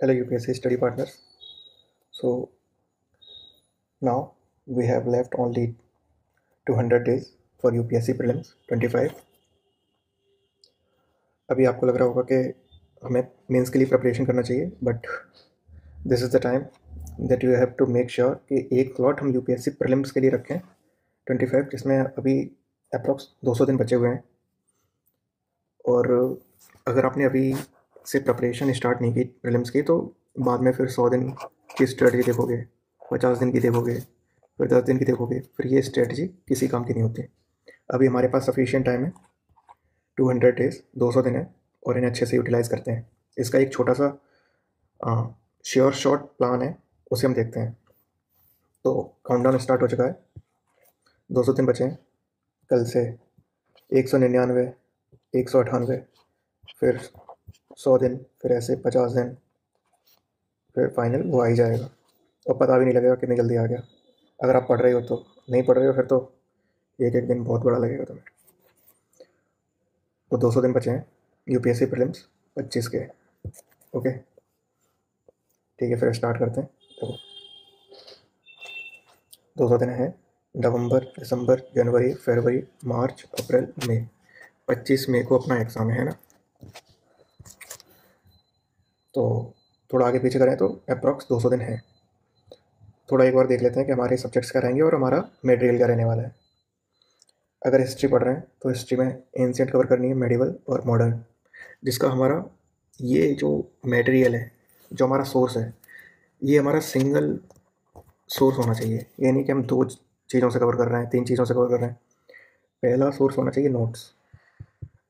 Hello UPSC study partners. So now we have left only 200 days for UPSC prelims 25. अभी आपको लग रहा होगा कि हमें मेंस के लिए प्रिपरेशन करना चाहिए, but this is the time that you have to make sure कि एक स्लॉट हम UPSC प्रीलिम्स के लिए रखें 25, जिसमें अभी अप्रॉक्स 200 दिन बचे हुए हैं। और अगर आपने अभी से प्रिपरेशन स्टार्ट नहीं की प्रीलिम्स की, तो बाद में फिर 100 दिन की स्ट्रेटजी देखोगे, 50 दिन की देखोगे, फिर 10 दिन की देखोगे, फिर ये स्ट्रेटजी किसी काम की नहीं होती। अभी हमारे पास सफिशिएंट टाइम है, 200 डेज, 200 दिन है, और इन्हें अच्छे से यूटिलाइज़ करते हैं। इसका एक छोटा सा श्योर शॉट प्लान है, उसे हम देखते हैं। तो काउंटडाउन स्टार्ट हो चुका है, 200 दिन बचे हैं। कल से 199, 198, फिर 100 दिन, फिर ऐसे 50 दिन, फिर फाइनल वो आ ही जाएगा और पता भी नहीं लगेगा कितनी जल्दी आ गया। अगर आप पढ़ रहे हो तो, नहीं पढ़ रहे हो फिर तो एक एक दिन बहुत बड़ा लगेगा तुम्हें। तो 200 दिन बचे हैं UPSC प्रीलिम्स 25 के। ओके ठीक है, फिर स्टार्ट करते हैं। तो 200 दिन है, नवंबर, दिसंबर, जनवरी, फरवरी, मार्च, अप्रैल, मई। 25 मई को अपना एग्ज़ाम है ना। तो थोड़ा आगे पीछे करें तो अप्रॉक्स 200 दिन है। थोड़ा एक बार देख लेते हैं कि हमारे सब्जेक्ट्स क्या रहेंगे और हमारा मटेरियल क्या रहने वाला है। अगर हिस्ट्री पढ़ रहे हैं तो हिस्ट्री में एंशिएंट कवर करनी है, मेडिवल और मॉडर्न, जिसका हमारा ये जो मटेरियल है, जो हमारा सोर्स है, ये हमारा सिंगल सोर्स होना चाहिए। ये नहीं कि हम दो चीज़ों से कवर कर रहे हैं, 3 चीज़ों से कवर कर रहे हैं। पहला सोर्स होना चाहिए नोट्स।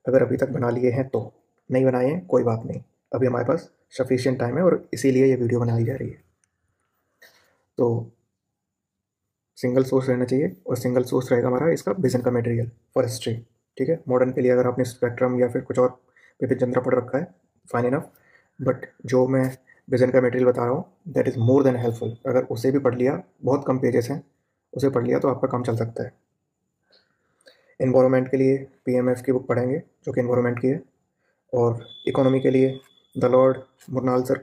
अगर अभी तक बना लिए हैं तो, नहीं बनाए हैं कोई बात नहीं, अभी हमारे पास सफिशिएंट टाइम है और इसीलिए ये वीडियो बनाई जा रही है। तो सिंगल सोर्स रहना चाहिए, और सिंगल सोर्स रहेगा हमारा इसका विजन का मटेरियल फॉर हिस्ट्री। ठीक है, मॉडर्न के लिए अगर आपने स्पेक्ट्रम या फिर कुछ और बिपिन चंद्रा पढ़ रखा है, फाइन इनफ, बट जो मैं विजन का मटेरियल बता रहा हूँ that is more than helpful. अगर उसे भी पढ़ लिया, बहुत कम पेजेस हैं, उसे पढ़ लिया तो आपका काम चल सकता है। एनवायरनमेंट के लिए PMF की बुक पढ़ेंगे जो कि एनवायरनमेंट की है, और इकोनॉमी के लिए द लॉर्ड मुरनाल सर,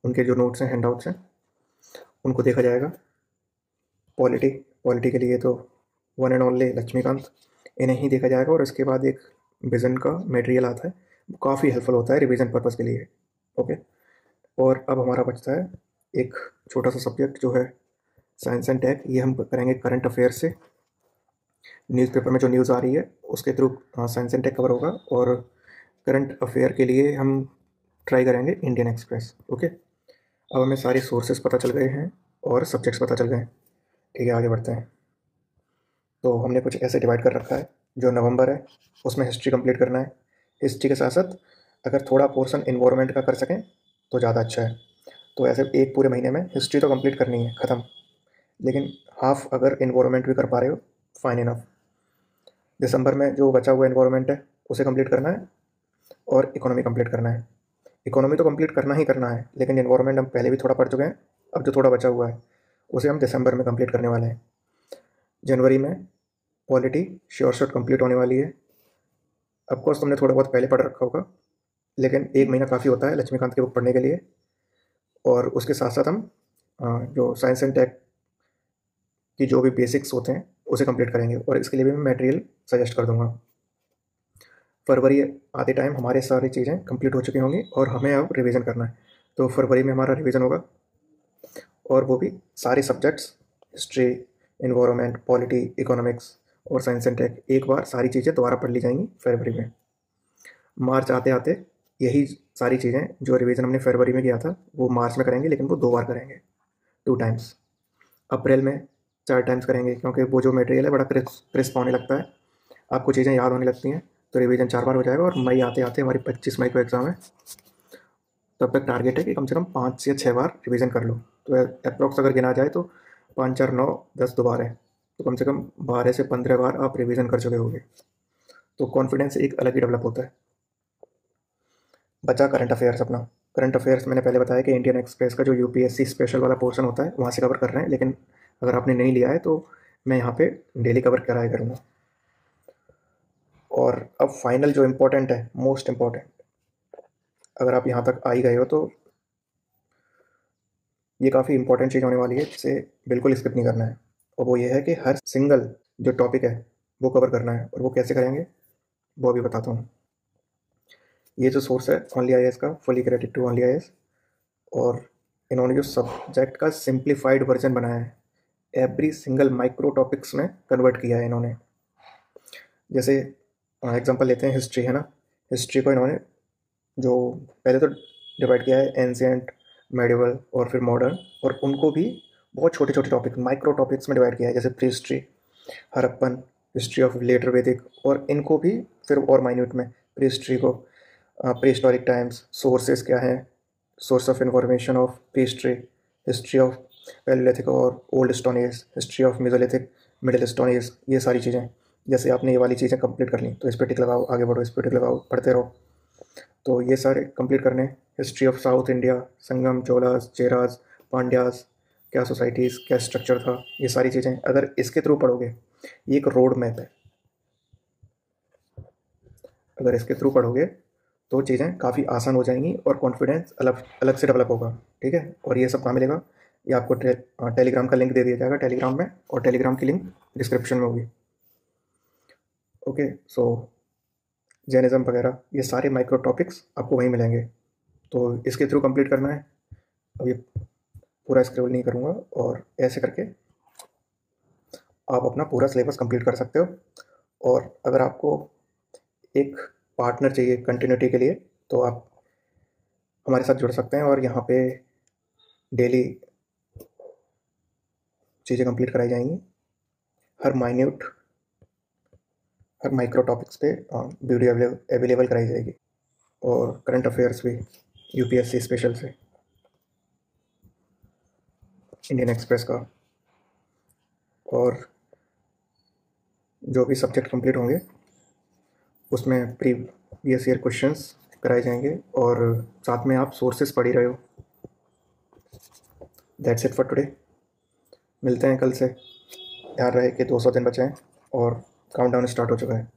उनके जो नोट्स हैं, हैंडआउट्स हैं, उनको देखा जाएगा। पॉलिटी, पॉलिटी के लिए तो वन एंड ओनली लक्ष्मीकांत, इन्हें ही देखा जाएगा। और इसके बाद एक विज़न का मटेरियल आता है, वो काफ़ी हेल्पफुल होता है रिवीजन पर्पज़ के लिए। ओके, और अब हमारा बचता है एक छोटा सा सब्जेक्ट जो है साइंस एंड टेक। ये हम करेंगे करंट अफेयर्स से, न्यूज़पेपर में जो न्यूज़ आ रही है उसके through science and tech cover होगा। और करंट अफेयर के लिए हम ट्राई करेंगे इंडियन एक्सप्रेस। ओके, अब हमें सारे सोर्सेज पता चल गए हैं और सब्जेक्ट्स पता चल गए हैं। ठीक है, आगे बढ़ते हैं। तो हमने कुछ ऐसे डिवाइड कर रखा है, जो नवंबर है उसमें हिस्ट्री कंप्लीट करना है। हिस्ट्री के साथ साथ अगर थोड़ा पोर्शन इन्वायरमेंट का कर सकें तो ज़्यादा अच्छा है। तो ऐसे एक पूरे महीने में हिस्ट्री तो कंप्लीट करनी है ख़त्म, लेकिन हाफ अगर इन्वायरमेंट भी कर पा रहे हो, फाइन इनफ। दिसंबर में जो बचा हुआ इन्वायरमेंट है उसे कंप्लीट करना है, और इकोनॉमी कंप्लीट करना है। इकोनॉमी तो कंप्लीट करना ही करना है, लेकिन इन्वायरमेंट हम पहले भी थोड़ा पढ़ चुके हैं, अब जो थोड़ा बचा हुआ है उसे हम दिसंबर में कंप्लीट करने वाले हैं। जनवरी में पॉलिटी श्योर शॉट कंप्लीट होने वाली है। ऑफकोर्स तुमने थोड़ा बहुत पहले पढ़ रखा होगा, लेकिन एक महीना काफ़ी होता है लक्ष्मीकांत की बुक पढ़ने के लिए। और उसके साथ साथ हम जो साइंस एंड टेक की जो भी बेसिक्स होते हैं उसे कंप्लीट करेंगे, और इसके लिए भी मैं मटेरियल सजेस्ट कर दूंगा। फरवरी आते टाइम हमारे सारी चीज़ें कंप्लीट हो चुकी होंगी और हमें अब रिवीजन करना है। तो फरवरी में हमारा रिवीजन होगा, और वो भी सारे subjects, history, environment, polity, economics और साइंस एंड टेक, एक बार सारी चीज़ें दोबारा पढ़ ली जाएंगी फरवरी में। मार्च आते आते यही सारी चीज़ें जो रिवीजन हमने फरवरी में किया था वो मार्च में करेंगे, लेकिन वो 2 बार करेंगे, 2 टाइम्स। अप्रैल में 4 टाइम्स करेंगे, क्योंकि वो जो मटेरियल है बड़ा क्रिस्प होने लगता है, आपको चीज़ें याद होने लगती हैं, तो रिवीजन 4 बार हो जाएगा। और मई आते आते हमारी 25 मई को एग्ज़ाम है, तब तक टारगेट है कि कम से कम 5 से 6 बार रिवीजन कर लो। तो अप्रॉक्स अगर गिना जाए तो 5 4 9 10 दोबारा है, तो कम से कम 12 से 15 बार आप रिवीजन कर चुके होंगे, तो कॉन्फिडेंस एक अलग ही डेवलप होता है। बचा करंट अफेयर्स अपना। करंट अफेयर्स मैंने पहले बताया कि इंडियन एक्सप्रेस का जो UPSC स्पेशल वाला पोर्शन होता है वहाँ से कवर कर रहे हैं, लेकिन अगर आपने नहीं लिया है तो मैं यहाँ पे डेली कवर कराया करूँगा। और अब फाइनल जो इम्पोर्टेंट है, मोस्ट इम्पॉर्टेंट, अगर आप यहाँ तक आ ही गए हो तो ये काफ़ी इंपॉर्टेंट चीज़ होने वाली है जिसे बिल्कुल स्किप नहीं करना है, और वो ये है कि हर सिंगल जो टॉपिक है वो कवर करना है। और वो कैसे करेंगे वो अभी बताता हूँ। ये जो सोर्स है ओनली आई का, fully credit to only I, और इन्होंने जो सब्जेक्ट का सिंप्लीफाइड वर्जन बनाया है, एवरी सिंगल माइक्रो टॉपिक्स में कन्वर्ट किया है इन्होंने। जैसे एग्जांपल लेते हैं हिस्ट्री, है ना। हिस्ट्री को इन्होंने जो पहले तो डिवाइड किया है एंशिएंट, मेडिवल और फिर मॉडर्न, और उनको भी बहुत छोटे छोटे टॉपिक माइक्रो टॉपिक्स में डिवाइड किया है, जैसे pre history, Harappan, history of later Vedic, और इनको भी फिर और माइन्यूट में प्री हिस्ट्री को, प्री हिस्टोरिक टाइम्स, सोर्सेज क्या हैं, source of information of pre history, history of Paleolithic और old stone age, history of Mesolithic, middle stone age, ये सारी चीज़ें। जैसे आपने ये वाली चीज़ें कंप्लीट कर ली तो इस पर टिक लगाओ, आगे बढ़ो, इस पर टिक लगाओ, पढ़ते रहो। तो ये सारे कंप्लीट करने। हिस्ट्री ऑफ साउथ इंडिया, संगम, चोलास, चेरास, पांड्यास, क्या सोसाइटीज़, क्या स्ट्रक्चर था, ये सारी चीज़ें अगर इसके थ्रू पढ़ोगे, ये एक रोड मैप है। अगर इसके थ्रू पढ़ोगे तो चीज़ें काफ़ी आसान हो जाएंगी और कॉन्फिडेंस अलग अलग से डेवलप होगा। ठीक है, और ये सब कहाँ मिलेगा? ये आपको टेलीग्राम का लिंक दे दिया जाएगा टेलीग्राम में, और टेलीग्राम की लिंक डिस्क्रिप्शन में होगी। ओके, सो जैनिज़्म वगैरह ये सारे माइक्रो टॉपिक्स आपको वहीं मिलेंगे। तो इसके थ्रू कंप्लीट करना है। अब ये पूरा स्क्रॉल नहीं करूँगा, और ऐसे करके आप अपना पूरा सिलेबस कंप्लीट कर सकते हो। और अगर आपको एक पार्टनर चाहिए कंटिन्यूटी के लिए, तो आप हमारे साथ जुड़ सकते हैं, और यहाँ पे डेली चीज़ें कंप्लीट कराई जाएंगी। हर माइन्यूट, हर माइक्रो टॉपिक्स पे वीडियो अवेलेबल कराई जाएगी, और करंट अफेयर्स भी यूपीएससी स्पेशल से, इंडियन एक्सप्रेस का, और जो भी सब्जेक्ट कंप्लीट होंगे उसमें प्रीवियस ईयर क्वेश्चंस कराए जाएंगे, और साथ में आप सोर्सेस पढ़ ही रहे हो। That's it for today. मिलते हैं कल से। ध्यान रहे कि 200 दिन बचे हैं और काउंटडाउन स्टार्ट हो चुका है।